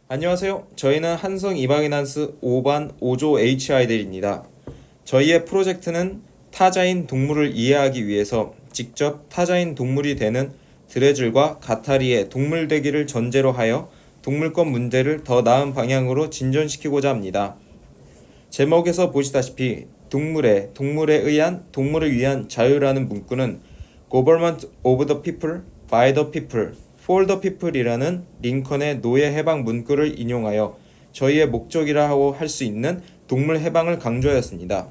안녕하세요. 저희는 한성 이방인한스 5반 5조 HI들입니다. 저희의 프로젝트는 타자인 동물을 이해하기 위해서 직접 타자인 동물이 되는 드레즐과 가타리의 동물 되기를 전제로 하여 동물권 문제를 더 나은 방향으로 진전시키고자 합니다. 제목에서 보시다시피 동물에 의한 동물을 위한 자유라는 문구는 Government of the People, by the People, for the People이라는 링컨의 노예 해방 문구를 인용하여 저희의 목적이라고 할 수 있는 동물 해방을 강조하였습니다.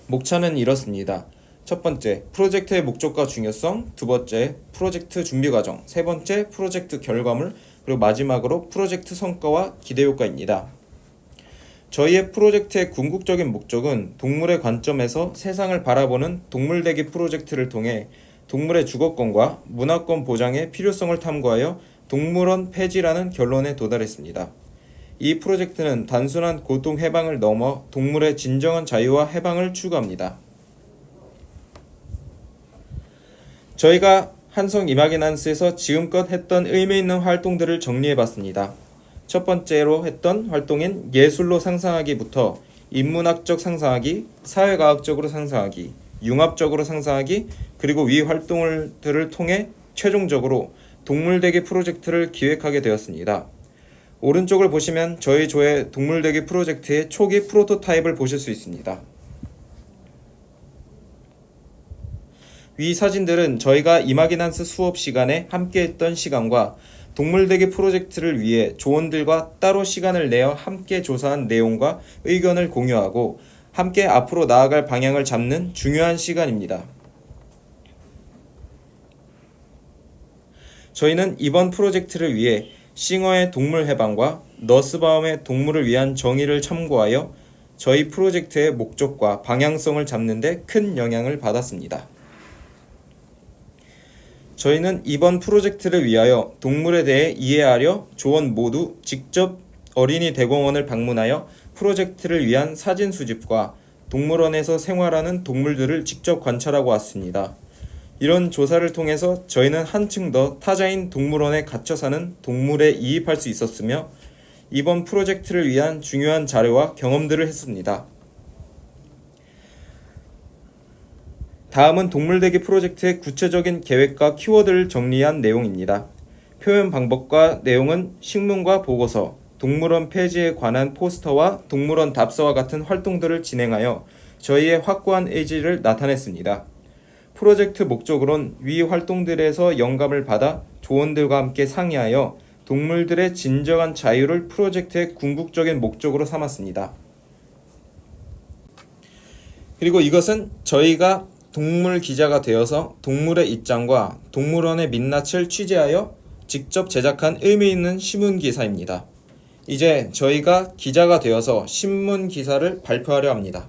목차는 이렇습니다. 첫 번째, 프로젝트의 목적과 중요성, 두 번째, 프로젝트 준비 과정, 세 번째, 프로젝트 결과물, 그리고 마지막으로 프로젝트 성과와 기대 효과입니다. 저희의 프로젝트의 궁극적인 목적은 동물의 관점에서 세상을 바라보는 동물대기 프로젝트를 통해 동물의 주거권과 문화권 보장의 필요성을 탐구하여 동물원 폐지라는 결론에 도달했습니다. 이 프로젝트는 단순한 고통 해방을 넘어 동물의 진정한 자유와 해방을 추구합니다. 저희가 한성 이마기난스에서 지금껏 했던 의미 있는 활동들을 정리해봤습니다. 첫 번째로 했던 활동인 예술로 상상하기부터 인문학적 상상하기, 사회과학적으로 상상하기, 융합적으로 상상하기, 그리고 위 활동들을 통해 최종적으로 동물대기 프로젝트를 기획하게 되었습니다. 오른쪽을 보시면 저희 조의 동물대기 프로젝트의 초기 프로토타입을 보실 수 있습니다. 위 사진들은 저희가 이마기난스 수업 시간에 함께했던 시간과 동물대기 프로젝트를 위해 조원들과 따로 시간을 내어 함께 조사한 내용과 의견을 공유하고 함께 앞으로 나아갈 방향을 잡는 중요한 시간입니다. 저희는 이번 프로젝트를 위해 싱어의 동물 해방과 너스바움의 동물을 위한 정의를 참고하여 저희 프로젝트의 목적과 방향성을 잡는 데 큰 영향을 받았습니다. 저희는 이번 프로젝트를 위하여 동물에 대해 이해하려 조원 모두 직접 어린이 대공원을 방문하여 프로젝트를 위한 사진 수집과 동물원에서 생활하는 동물들을 직접 관찰하고 왔습니다. 이런 조사를 통해서 저희는 한층 더 타자인 동물원에 갇혀 사는 동물에 이입할 수 있었으며 이번 프로젝트를 위한 중요한 자료와 경험들을 했습니다. 다음은 동물대기 프로젝트의 구체적인 계획과 키워드를 정리한 내용입니다. 표현 방법과 내용은 식문과 보고서, 동물원 폐지에 관한 포스터와 동물원 답서와 같은 활동들을 진행하여 저희의 확고한 의지를 나타냈습니다. 프로젝트 목적으론 위 활동들에서 영감을 받아 조원들과 함께 상의하여 동물들의 진정한 자유를 프로젝트의 궁극적인 목적으로 삼았습니다. 그리고 이것은 저희가 동물 기자가 되어서 동물의 입장과 동물원의 민낯을 취재하여 직접 제작한 의미 있는 신문 기사입니다. 이제 저희가 기자가 되어서 신문 기사를 발표하려 합니다.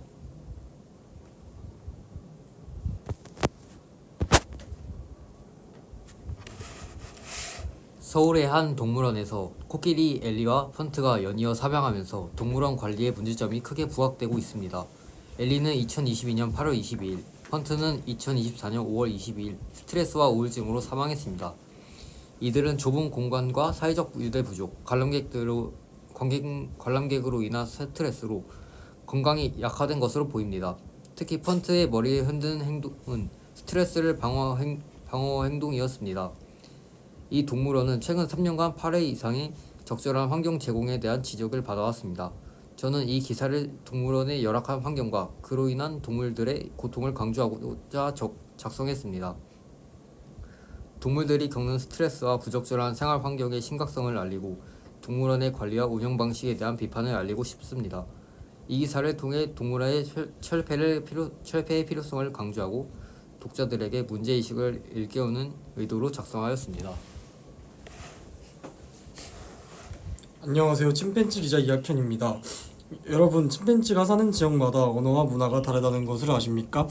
서울의 한 동물원에서 코끼리 엘리와 펀트가 연이어 사망하면서 동물원 관리의 문제점이 크게 부각되고 있습니다. 엘리는 2022년 8월 22일, 펀트는 2024년 5월 22일 스트레스와 우울증으로 사망했습니다. 이들은 좁은 공간과 사회적 유대 부족, 관람객으로 인한 스트레스로 건강이 약화된 것으로 보입니다. 특히 펀트의 머리를 흔드는 행동은 스트레스를 방어 행동이었습니다. 이 동물원은 최근 3년간 8회 이상의 적절한 환경 제공에 대한 지적을 받아왔습니다. 저는 이 기사를 동물원의 열악한 환경과 그로 인한 동물들의 고통을 강조하고자 작성했습니다. 동물들이 겪는 스트레스와 부적절한 생활 환경의 심각성을 알리고 동물원의 관리와 운영 방식에 대한 비판을 알리고 싶습니다. 이 기사를 통해 동물원의 철폐의 필요성을 강조하고 독자들에게 문제의식을 일깨우는 의도로 작성하였습니다. 안녕하세요. 침팬지 기자 이학현입니다. 여러분, 침팬지가 사는 지역마다 언어와 문화가 다르다는 것을 아십니까?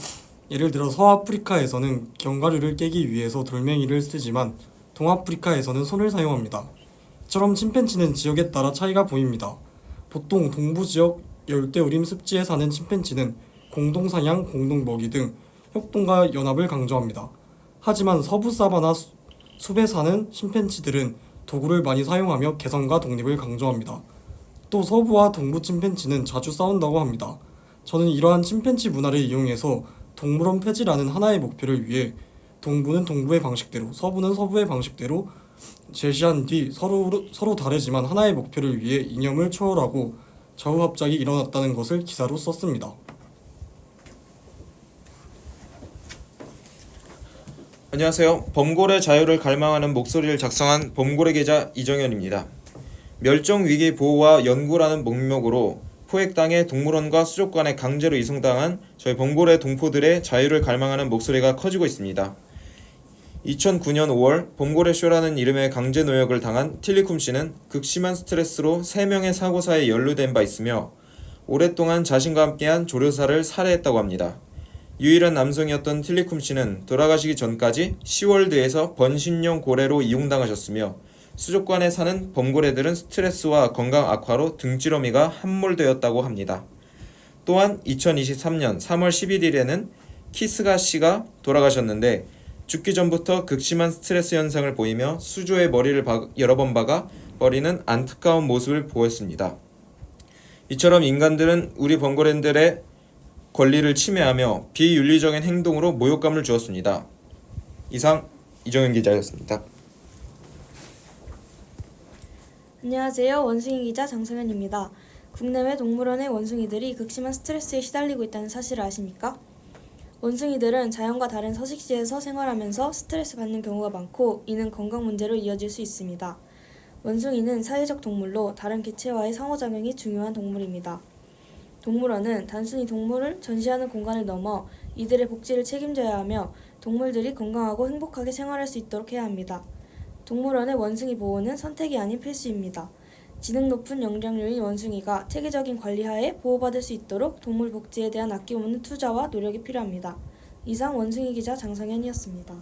예를 들어 서아프리카에서는 견과류를 깨기 위해서 돌멩이를 쓰지만 동아프리카에서는 손을 사용합니다. 이처럼 침팬지는 지역에 따라 차이가 보입니다. 보통 동부지역 열대우림 습지에 사는 침팬지는 공동사냥, 공동먹이 등 협동과 연합을 강조합니다. 하지만 서부 사바나 숲에 사는 침팬지들은 도구를 많이 사용하며 개성과 독립을 강조합니다. 또 서부와 동부 침팬지는 자주 싸운다고 합니다. 저는 이러한 침팬지 문화를 이용해서 동물원 폐지라는 하나의 목표를 위해 동부는 동부의 방식대로, 서부는 서부의 방식대로 제시한 뒤 서로 다르지만 하나의 목표를 위해 이념을 초월하고 좌우합작이 일어났다는 것을 기사로 썼습니다. 안녕하세요. 범고래 자유를 갈망하는 목소리를 작성한 범고래 기자 이정현입니다. 멸종위기 보호와 연구라는 목록으로 포획당해 동물원과 수족관에 강제로 이송당한 저희 범고래 동포들의 자유를 갈망하는 목소리가 커지고 있습니다. 2009년 5월 범고래쇼라는 이름의 강제 노역을 당한 틸리쿰 씨는 극심한 스트레스로 3명의 사고사에 연루된 바 있으며 오랫동안 자신과 함께한 조련사를 살해했다고 합니다. 유일한 남성이었던 틸리쿰 씨는 돌아가시기 전까지 시월드에서 번식용 고래로 이용당하셨으며 수족관에 사는 범고래들은 스트레스와 건강 악화로 등지러미가 함몰되었다고 합니다. 또한 2023년 3월 11일에는 키스가 씨가 돌아가셨는데 죽기 전부터 극심한 스트레스 현상을 보이며 수조에 머리를 여러 번 박아 버리는 안타까운 모습을 보였습니다. 이처럼 인간들은 우리 범고래들의 권리를 침해하며 비윤리적인 행동으로 모욕감을 주었습니다. 이상 이정현 기자였습니다. 안녕하세요. 원숭이 기자 장성현입니다. 국내외 동물원의 원숭이들이 극심한 스트레스에 시달리고 있다는 사실을 아십니까? 원숭이들은 자연과 다른 서식지에서 생활하면서 스트레스 받는 경우가 많고 이는 건강 문제로 이어질 수 있습니다. 원숭이는 사회적 동물로 다른 개체와의 상호작용이 중요한 동물입니다. 동물원은 단순히 동물을 전시하는 공간을 넘어 이들의 복지를 책임져야 하며 동물들이 건강하고 행복하게 생활할 수 있도록 해야 합니다. 동물원의 원숭이 보호는 선택이 아닌 필수입니다. 지능 높은 영장류인 원숭이가 체계적인 관리하에 보호받을 수 있도록 동물 복지에 대한 아낌없는 투자와 노력이 필요합니다. 이상 원숭이 기자 장성현이었습니다.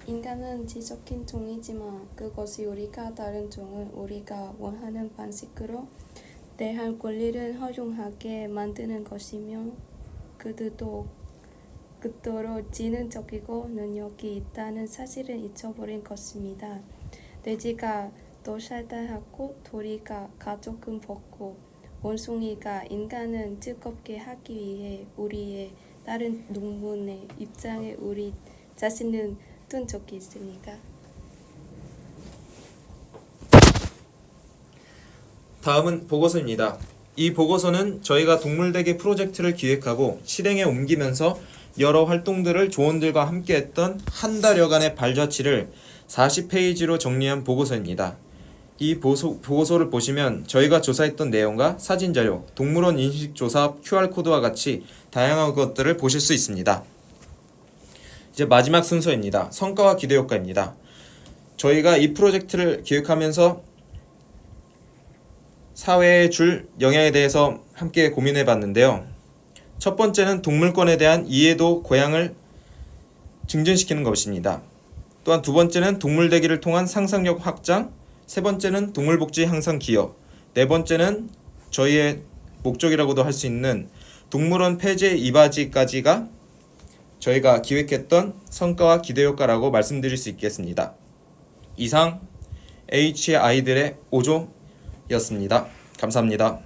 인간은 지적인 종이지만 그것이 우리가 다른 종을 우리가 원하는 방식으로 대할 권리를 허용하게 만드는 것이며 그들도 극도로 지능적이고 능력이 있다는 사실을 잊어버린 것입니다. 돼지가 도살달하고 도리가 가족은 벗고 원숭이가 인간을 즐겁게 하기 위해 우리의 다른 동물의 입장에 우리 자신을 둔 적이 있습니까? 다음은 보고서입니다. 이 보고서는 저희가 동물대기 프로젝트를 기획하고 실행에 옮기면서 여러 활동들을 조원들과 함께했던 한 달여간의 발자취를 40페이지로 정리한 보고서입니다. 이 보고서를 보시면 저희가 조사했던 내용과 사진자료, 동물원 인식조사 QR코드와 같이 다양한 것들을 보실 수 있습니다. 이제 마지막 순서입니다. 성과와 기대효과입니다. 저희가 이 프로젝트를 기획하면서 사회에 줄 영향에 대해서 함께 고민해 봤는데요. 첫 번째는 동물권에 대한 이해도 고양을 증진시키는 것입니다. 또한 두 번째는 동물대기를 통한 상상력 확장, 세 번째는 동물복지 향상 기여, 네 번째는 저희의 목적이라고도 할 수 있는 동물원 폐지 이바지까지가 저희가 기획했던 성과와 기대효과라고 말씀드릴 수 있겠습니다. 이상 H의 아이들의 5조였습니다. 감사합니다.